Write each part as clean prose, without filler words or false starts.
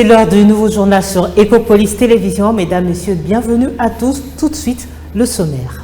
C'est l'heure du nouveau journal sur Ecopolis Télévision. Mesdames, Messieurs, bienvenue à tous. Tout de suite, le sommaire.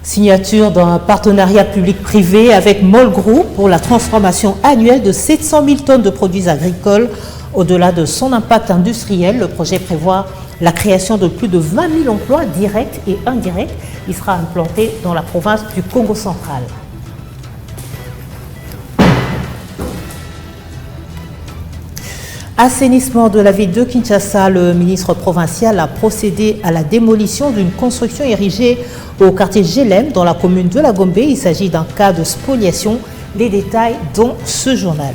Signature d'un partenariat public-privé avec MOL Group pour la transformation annuelle de 700 000 tonnes de produits agricoles. Au-delà de son impact industriel, le projet prévoit la création de plus de 20 000 emplois directs et indirects. Il sera implanté dans la province du Congo central. Assainissement de la ville de Kinshasa, le ministre provincial a procédé à la démolition d'une construction érigée au quartier Gelem dans la commune de la Gombe. Il s'agit d'un cas de spoliation. Les détails dans ce journal.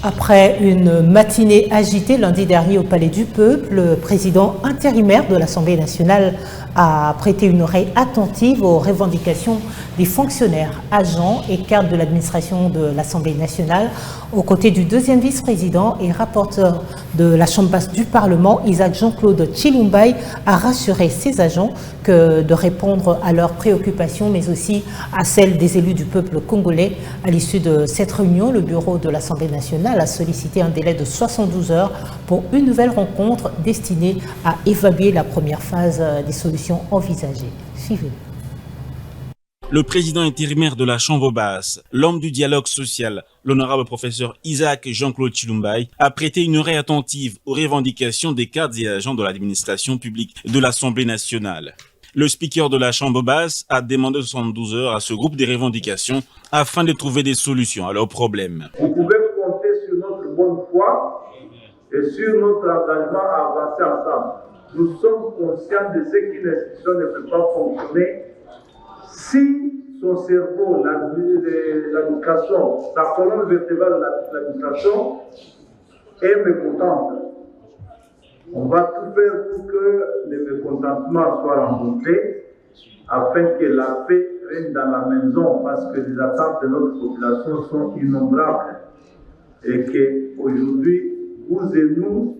Après une matinée agitée lundi dernier au Palais du Peuple, le président intérimaire de l'Assemblée nationale a prêté une oreille attentive aux revendications des fonctionnaires, agents et cadres de l'administration de l'Assemblée nationale. Aux côtés du deuxième vice-président et rapporteur de la Chambre basse du Parlement, Isaac Jean-Claude Tshilumbai a rassuré ses agents que de répondre à leurs préoccupations, mais aussi à celles des élus du peuple congolais. À l'issue de cette réunion, le bureau de l'Assemblée nationale a sollicité un délai de 72 heures pour une nouvelle rencontre destinée à évaluer la première phase des solutions envisagées. Suivez. Le président intérimaire de la Chambre basse, l'homme du dialogue social, l'honorable professeur Isaac Jean-Claude Tshilumbai, a prêté une oreille attentive aux revendications des cadres et agents de l'administration publique de l'Assemblée nationale. Le speaker de la Chambre basse a demandé 72 heures à ce groupe de revendications afin de trouver des solutions à leurs problèmes. Vous pouvez compter sur notre bonne foi et sur notre engagement à avancer ensemble. Nous sommes conscients de ce qu'une institution ne peut pas fonctionner si son cerveau, l'administration, sa colonne vertébrale de l'administration est mécontente. On va tout faire pour que le mécontentement soit rencontré afin que la paix règne dans la maison, parce que les attentes de notre population sont innombrables et qu'aujourd'hui, vous et nous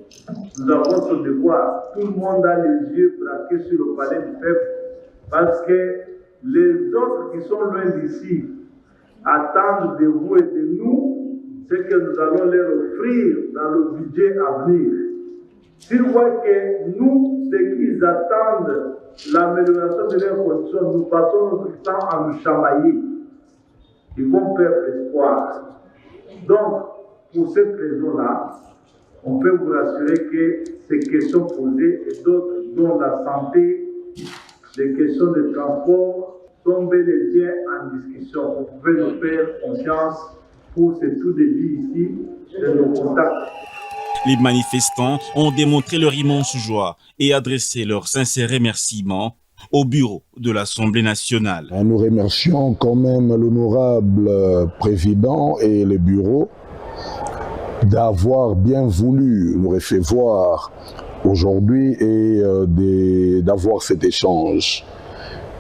avons ce devoir. Tout le monde a les yeux braqués sur le palais du peuple parce que les autres qui sont loin d'ici attendent de vous et de nous ce que nous allons leur offrir dans le budget à venir. S'ils voient que nous, ce qu'ils attendent, l'amélioration de leurs conditions, nous passons notre temps à nous chamailler, ils vont perdre espoir. Donc, pour cette raison-là, on peut vous rassurer que ces questions posées et d'autres, dont la santé, les questions de transport, sont bel et bien en discussion. Vous pouvez nous faire confiance pour ce tout début ici de nos contacts. Les manifestants ont démontré leur immense joie et adressé leurs sincères remerciements au bureau de l'Assemblée nationale. Nous remercions quand même l'honorable président et le bureau d'avoir bien voulu nous recevoir aujourd'hui et d'avoir cet échange.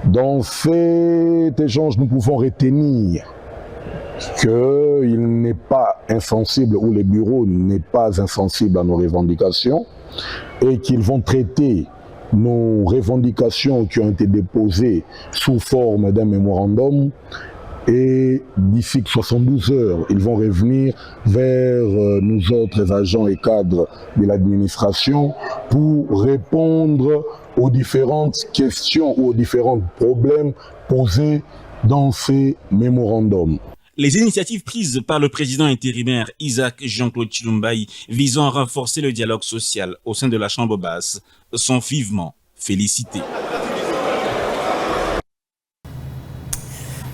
Dans cet échange, nous pouvons retenir qu'il n'est pas insensible, ou le bureau n'est pas insensible à nos revendications, et qu'ils vont traiter nos revendications qui ont été déposées sous forme d'un mémorandum. Et d'ici 72 heures, ils vont revenir vers nous autres agents et cadres de l'administration pour répondre aux différentes questions ou aux différents problèmes posés dans ces mémorandums. Les initiatives prises par le président intérimaire Isaac Jean-Claude Tshilumbai visant à renforcer le dialogue social au sein de la Chambre basse sont vivement félicitées.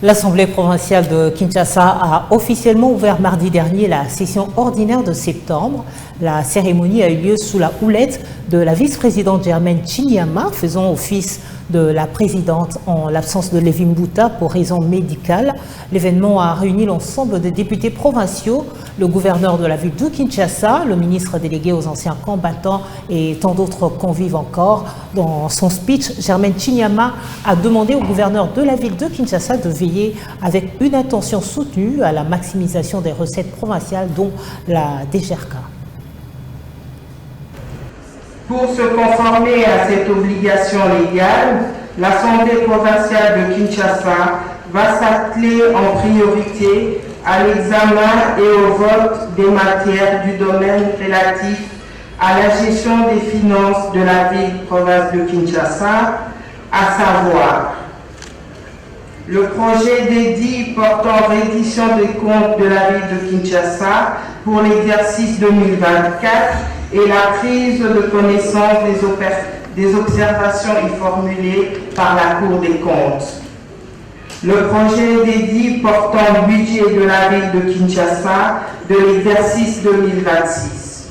L'Assemblée provinciale de Kinshasa a officiellement ouvert mardi dernier la session ordinaire de septembre. La cérémonie a eu lieu sous la houlette de la vice-présidente Germaine Chinyama, faisant office de la présidente en l'absence de Lévi Mbouta pour raison médicale. L'événement a réuni l'ensemble des députés provinciaux, le gouverneur de la ville de Kinshasa, le ministre délégué aux anciens combattants et tant d'autres convives encore. Dans son speech, Germaine Chinyama a demandé au gouverneur de la ville de Kinshasa de veiller avec une attention soutenue à la maximisation des recettes provinciales, dont la DGRK. Pour se conformer à cette obligation légale, l'Assemblée provinciale de Kinshasa va s'atteler en priorité à l'examen et au vote des matières du domaine relatif à la gestion des finances de la ville-province de Kinshasa, à savoir le projet d'édit portant reddition des comptes de la ville de Kinshasa pour l'exercice 2024 et la prise de connaissance des observations y formulées par la Cour des comptes. Le projet d'édit portant budget de la ville de Kinshasa de l'exercice 2026.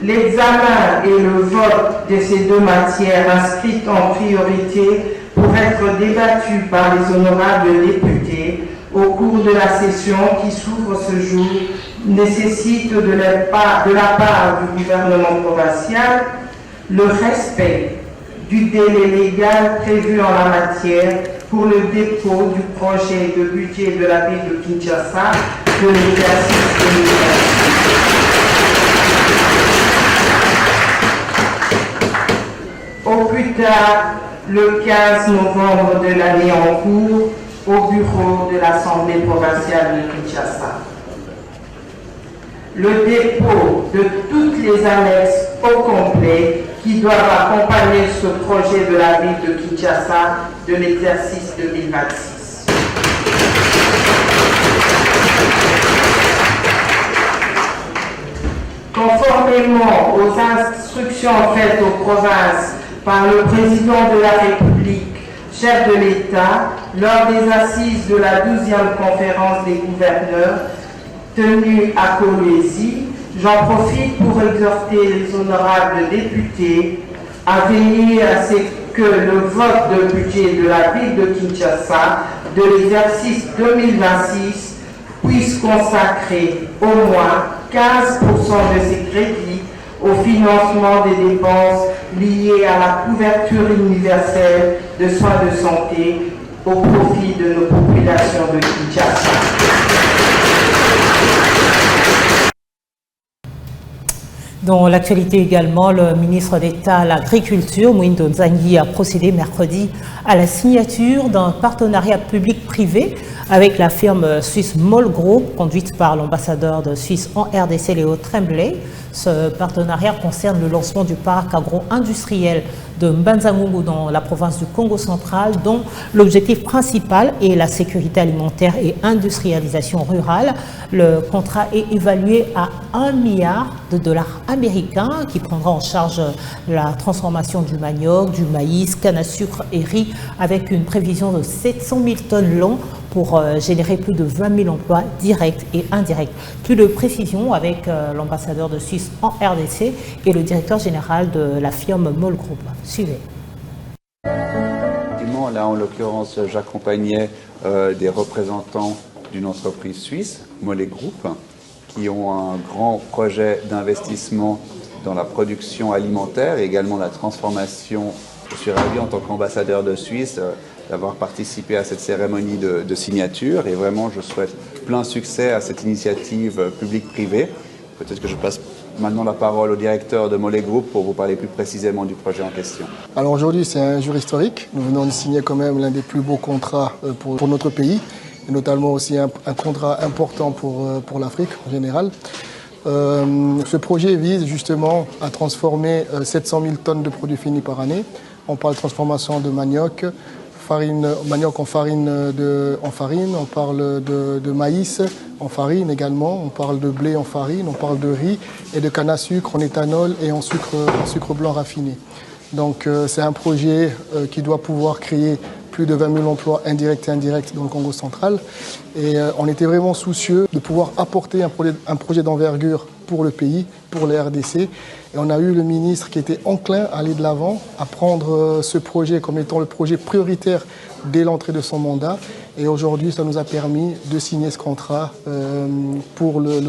L'examen et le vote de ces deux matières inscrites en priorité pour être débattues par les honorables députés au cours de la session qui s'ouvre ce jour nécessite de la part du gouvernement provincial le respect du délai légal prévu en la matière pour le dépôt du projet de budget de la ville de Kinshasa de l'exercice 2026. Au plus tard, le 15 novembre de l'année en cours, au bureau de l'Assemblée provinciale de Kinshasa. Le dépôt de toutes les annexes au complet qui doivent accompagner ce projet de la ville de Kinshasa de l'exercice 2026. Conformément aux instructions faites aux provinces par le président de la République, chef de l'État, lors des assises de la 12e conférence des gouverneurs tenue à Kolwezi, j'en profite pour exhorter les honorables députés à veiller à ce que le vote de budget de la ville de Kinshasa de l'exercice 2026 puisse consacrer au moins 15% de ces crédits au financement des dépenses liées à la couverture universelle de soins de santé au profit de nos populations de Kinshasa. Dans l'actualité également, le ministre d'État à l'Agriculture, Mwindo Nzangi, a procédé mercredi à la signature d'un partenariat public-privé avec la firme suisse Moll Group, conduite par l'ambassadeur de Suisse en RDC, Léo Tremblay. Ce partenariat concerne le lancement du parc agro-industriel de Mbanza-Ngungu dans la province du Congo central, dont l'objectif principal est la sécurité alimentaire et industrialisation rurale. Le contrat est évalué à 1 milliard de dollars américains qui prendra en charge la transformation du manioc, du maïs, canne à sucre et riz avec une prévision de 700 000 tonnes l'an pour générer plus de 20 000 emplois directs et indirects. Plus de précisions avec l'ambassadeur de Suisse en RDC et le directeur général de la firme Moll Group. Suivez. Là, en l'occurrence, j'accompagnais des représentants d'une entreprise suisse, Moll Group, qui ont un grand projet d'investissement dans la production alimentaire et également la transformation. Je suis ravi en tant qu'ambassadeur de Suisse d'avoir participé à cette cérémonie de signature et vraiment je souhaite plein succès à cette initiative publique-privée. Peut-être que je passe maintenant la parole au directeur de Moll Group pour vous parler plus précisément du projet en question. Alors aujourd'hui c'est un jour historique. Nous venons de signer quand même l'un des plus beaux contrats pour notre pays et notamment aussi un contrat important pour l'Afrique en général. Ce projet vise justement à transformer 700 000 tonnes de produits finis par année. On parle de transformation de manioc en farine, on parle de maïs en farine également, on parle de blé en farine, on parle de riz et de canne à sucre en éthanol et en sucre blanc raffiné. Donc c'est un projet qui doit pouvoir créer plus de 20 000 emplois indirects et indirects dans le Congo central. Et on était vraiment soucieux de pouvoir apporter un projet d'envergure pour le pays, pour les RDC. Et on a eu le ministre qui était enclin à aller de l'avant, à prendre ce projet comme étant le projet prioritaire dès l'entrée de son mandat. Et aujourd'hui, ça nous a permis de signer ce contrat pour le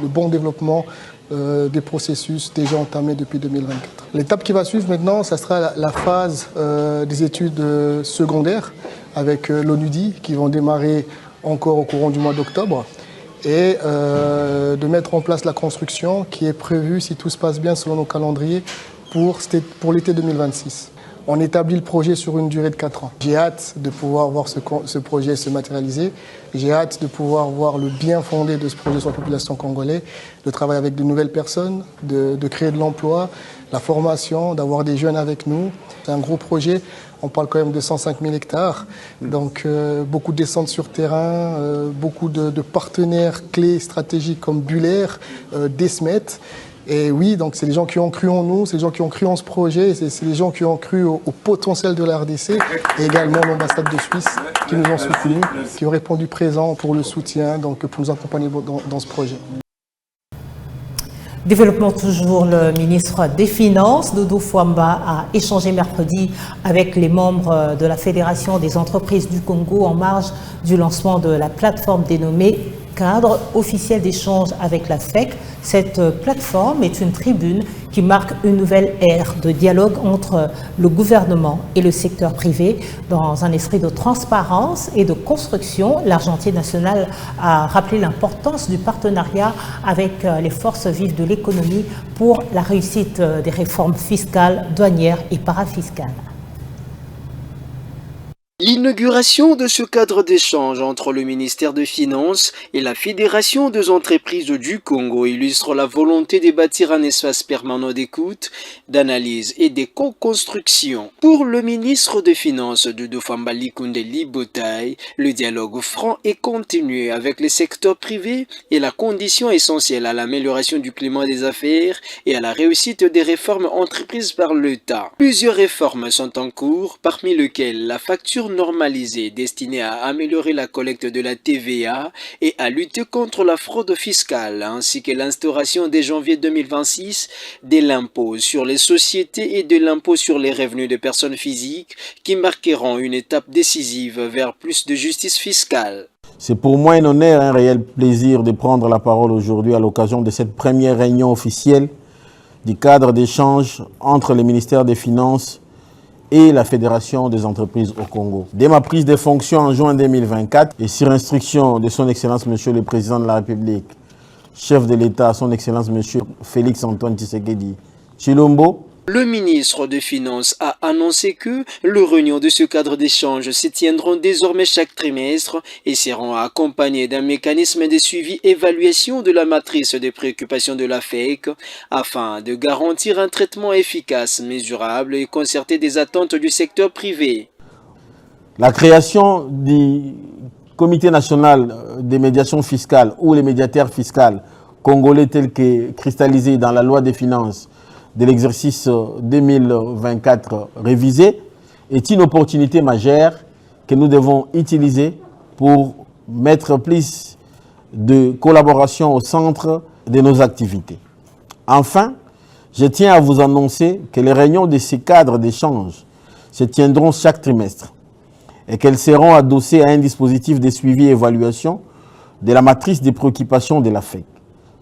bon développement des processus déjà entamés depuis 2024. L'étape qui va suivre maintenant, ça sera la phase des études secondaires avec l'ONUDI qui vont démarrer encore au courant du mois d'octobre et de mettre en place la construction qui est prévue, si tout se passe bien selon nos calendriers, pour l'été 2026. On établit le projet sur une durée de 4 ans. J'ai hâte de pouvoir voir ce projet se matérialiser. J'ai hâte de pouvoir voir le bien fondé de ce projet sur la population congolaise, de travailler avec de nouvelles personnes, de créer de l'emploi, la formation, d'avoir des jeunes avec nous. C'est un gros projet. On parle quand même de 105 000 hectares. Donc beaucoup de descentes sur terrain, beaucoup de partenaires clés stratégiques comme Buller, Desmet. Et oui, donc c'est les gens qui ont cru en nous, c'est les gens qui ont cru en ce projet, c'est les gens qui ont cru au potentiel de la RDC, et également l'ambassade de Suisse qui nous ont soutenus, qui ont répondu présent pour le soutien, donc pour nous accompagner dans ce projet. Développement toujours, le ministre des Finances, Doudou Fwamba, a échangé mercredi avec les membres de la Fédération des entreprises du Congo en marge du lancement de la plateforme dénommée Cadre officiel d'échange avec la FEC. Cette plateforme est une tribune qui marque une nouvelle ère de dialogue entre le gouvernement et le secteur privé. Dans un esprit de transparence et de construction, l'Argentine nationale a rappelé l'importance du partenariat avec les forces vives de l'économie pour la réussite des réformes fiscales, douanières et parafiscales. L'inauguration de ce cadre d'échange entre le ministère des Finances et la Fédération des entreprises du Congo illustre la volonté de bâtir un espace permanent d'écoute, d'analyse et de co-construction. Pour le ministre des Finances Doudou Fwamba Likunde Libotay, le dialogue franc et continu avec les secteurs privés est la condition essentielle à l'amélioration du climat des affaires et à la réussite des réformes entreprises par l'État. Plusieurs réformes sont en cours, parmi lesquelles la facture normalisée destinée à améliorer la collecte de la TVA et à lutter contre la fraude fiscale, ainsi que l'instauration dès janvier 2026 de l'impôt sur les sociétés et de l'impôt sur les revenus des personnes physiques qui marqueront une étape décisive vers plus de justice fiscale. C'est pour moi un honneur et un réel plaisir de prendre la parole aujourd'hui à l'occasion de cette première réunion officielle du cadre d'échange entre le ministère des Finances et la Fédération des entreprises au Congo. Dès ma prise de fonction en juin 2024 et sur instruction de son Excellence Monsieur le Président de la République, chef de l'État, son Excellence Monsieur Félix Antoine Tshisekedi Tshilombo, le ministre des Finances a annoncé que les réunions de ce cadre d'échange se tiendront désormais chaque trimestre et seront accompagnées d'un mécanisme de suivi-évaluation de la matrice des préoccupations de la FEC afin de garantir un traitement efficace, mesurable et concerté des attentes du secteur privé. La création du Comité national des médiations fiscales ou les médiateurs fiscaux congolais tels que cristallisés dans la loi des finances de l'exercice 2024 révisé est une opportunité majeure que nous devons utiliser pour mettre plus de collaboration au centre de nos activités. Enfin, je tiens à vous annoncer que les réunions de ces cadres d'échange se tiendront chaque trimestre et qu'elles seront adossées à un dispositif de suivi et évaluation de la matrice des préoccupations de la FEC.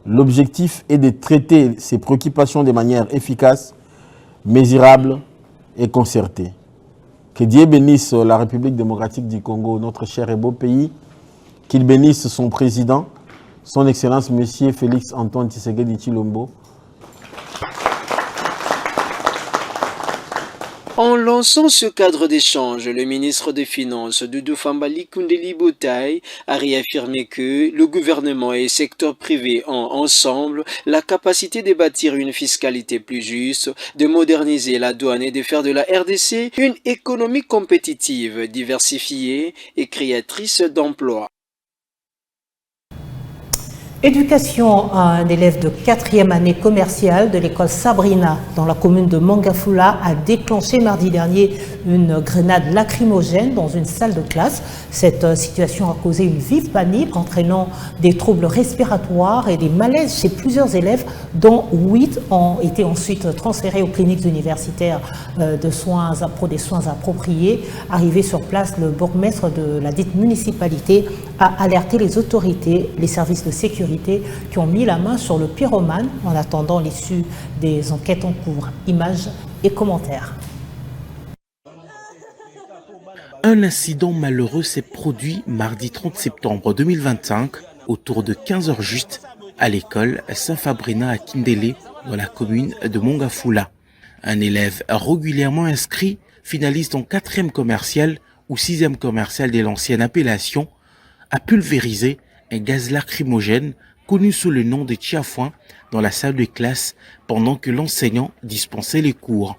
L'objectif est de traiter ces préoccupations de manière efficace, mesurable et concertée. Que Dieu bénisse la République démocratique du Congo, notre cher et beau pays, qu'il bénisse son président, son Excellence Monsieur Félix Antoine Tshisekedi Tshilombo. En lançant ce cadre d'échange, le ministre des Finances, Doudou Fwamba Likunde Libotay, a réaffirmé que le gouvernement et le secteur privé ont ensemble la capacité de bâtir une fiscalité plus juste, de moderniser la douane et de faire de la RDC une économie compétitive, diversifiée et créatrice d'emplois. Éducation à un élève de 4e année commerciale de l'école Sabrina dans la commune de Mangafula a déclenché mardi dernier une grenade lacrymogène dans une salle de classe. Cette situation a causé une vive panique entraînant des troubles respiratoires et des malaises chez plusieurs élèves dont 8 ont été ensuite transférés aux cliniques universitaires pour des soins appropriés. Arrivé sur place, le bourgmestre de la dite municipalité a alerté les autorités, les services de sécurité qui ont mis la main sur le pyromane en attendant l'issue des enquêtes en cours. Images et commentaires. Un incident malheureux s'est produit mardi 30 septembre 2025 autour de 15h juste à l'école Saint-Fabrina à Kindélé dans la commune de Mangafula. Un élève régulièrement inscrit, finaliste en 4e commercial ou 6e commercial de l'ancienne appellation, a pulvérisé un gaz lacrymogène connu sous le nom de Tiafouin dans la salle de classe pendant que l'enseignant dispensait les cours.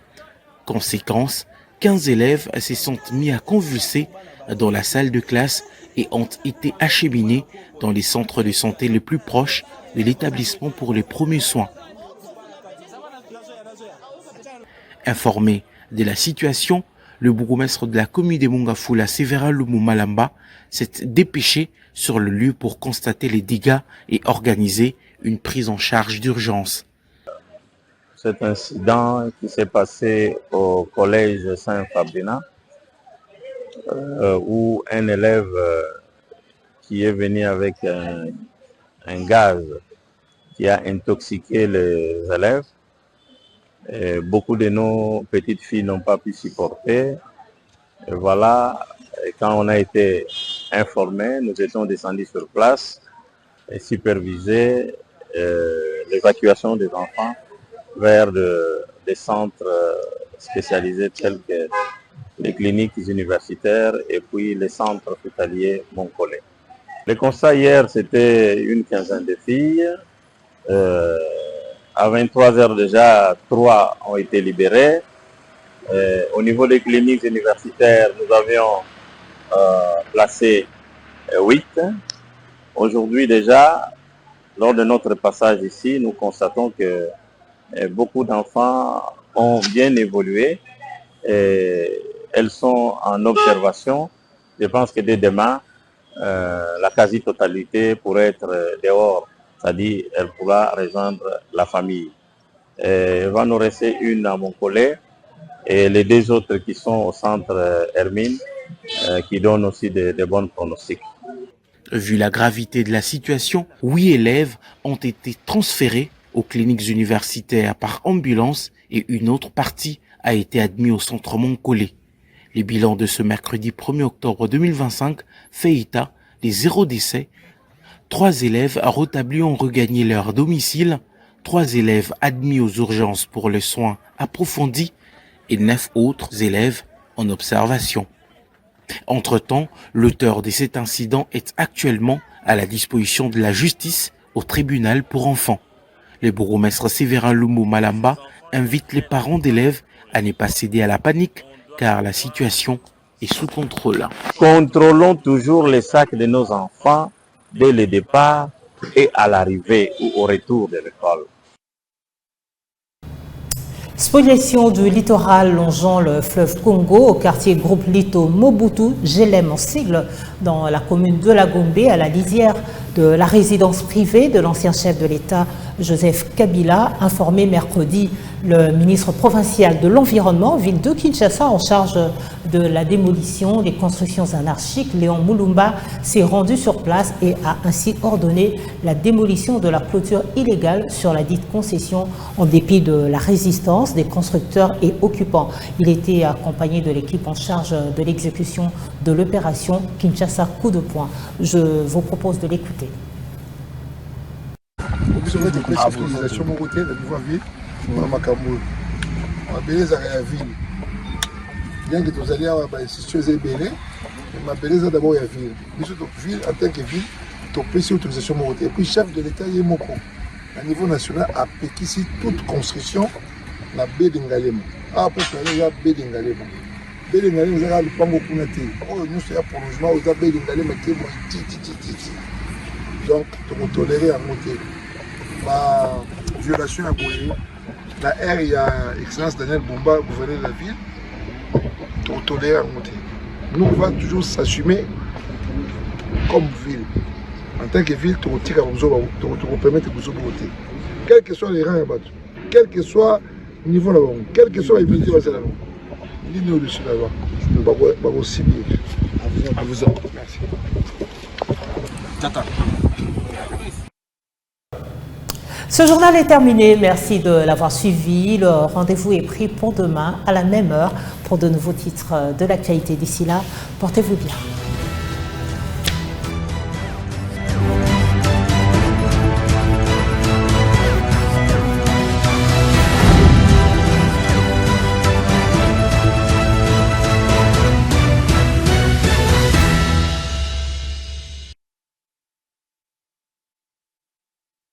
Conséquence, 15 élèves se sont mis à convulser dans la salle de classe et ont été acheminés dans les centres de santé les plus proches de l'établissement pour les premiers soins. Informé de la situation, le bourgmestre de la commune de Mangafula, Sévérin Lumou-Malamba, s'est dépêché sur le lieu pour constater les dégâts et organiser une prise en charge d'urgence. Cet incident qui s'est passé au collège Saint-Fabrina, où un élève qui est venu avec un gaz qui a intoxiqué les élèves. Et beaucoup de nos petites filles n'ont pas pu supporter. Et voilà, et quand on a été informés, nous étions descendus sur place et supervisé l'évacuation des enfants vers des centres spécialisés tels que les cliniques universitaires et puis les centres hospitaliers mongolais. Le constat hier, c'était une quinzaine de filles. À 23h déjà, 3 ont été libérés. Au niveau des cliniques universitaires, nous avions placé 8. Aujourd'hui déjà, lors de notre passage ici, nous constatons que beaucoup d'enfants ont bien évolué. Et elles sont en observation. Je pense que dès demain, la quasi-totalité pourrait être dehors. C'est-à-dire elle pourra rejoindre la famille. Il va nous rester une à Moncolé et les 2 autres qui sont au centre Hermine, qui donnent aussi de bons pronostics. Vu la gravité de la situation, 8 élèves ont été transférés aux cliniques universitaires par ambulance et une autre partie a été admise au centre Moncolé. Les bilans de ce mercredi 1er octobre 2025 fait état des 0 décès. 3 élèves rétablis ont regagné leur domicile, 3 élèves admis aux urgences pour les soins approfondis et 9 autres élèves en observation. Entre-temps, l'auteur de cet incident est actuellement à la disposition de la justice au tribunal pour enfants. Le bourgmestre Sévérin Lumou-Malamba invite les parents d'élèves à ne pas céder à la panique car la situation est sous contrôle. Contrôlons toujours les sacs de nos enfants dès le départ et à l'arrivée ou au retour de l'école. Spoliation du littoral longeant le fleuve Congo au quartier groupe Lito Mobutu, GLM en sigle, dans la commune de la Gombe, à la lisière de la résidence privée de l'ancien chef de l'État Joseph Kabila, informé mercredi le ministre provincial de l'Environnement, ville de Kinshasa, en charge de la démolition des constructions anarchiques. Léon Moulumba s'est rendu sur place et a ainsi ordonné la démolition de la clôture illégale sur la dite concession en dépit de la résistance des constructeurs et occupants. Il était accompagné de l'équipe en charge de l'exécution de l'opération Kinshasa coup de poing. Je vous propose de l'écouter. Bien que tous allez avoir des choses ébélées, ma beleza d'abord il y a ville. Ville en tant que ville, tu peux essayer l'utilisation morotée. Et puis chef de l'État il est moko. À niveau national, a péquissi toute construction na baie d'Ingalema. Ah pour ça il y a baie d'Ingalema. Baie d'Ingalema vous avez le pango kunati. Oh nous c'est un prolongement aux baie d'Ingalema qui est moi ti. Donc, pour tolérer à monter. La violation à Boye, la R, il y a Excellence Daniel Bomba, gouverneur de la ville, pour tolérer à monter. Nous, on va toujours s'assumer comme ville. En tant que ville, tu permettre de vous voter. Quels que soient les rangs là-bas, quel que soit le niveau là-bas, quel que soit les militaires là-bas, l'île au-dessus là-bas, pas aussi bien. À vous en. Merci. Ce journal est terminé. Merci de l'avoir suivi. Le rendez-vous est pris pour demain à la même heure pour de nouveaux titres de l'actualité. D'ici là, portez-vous bien.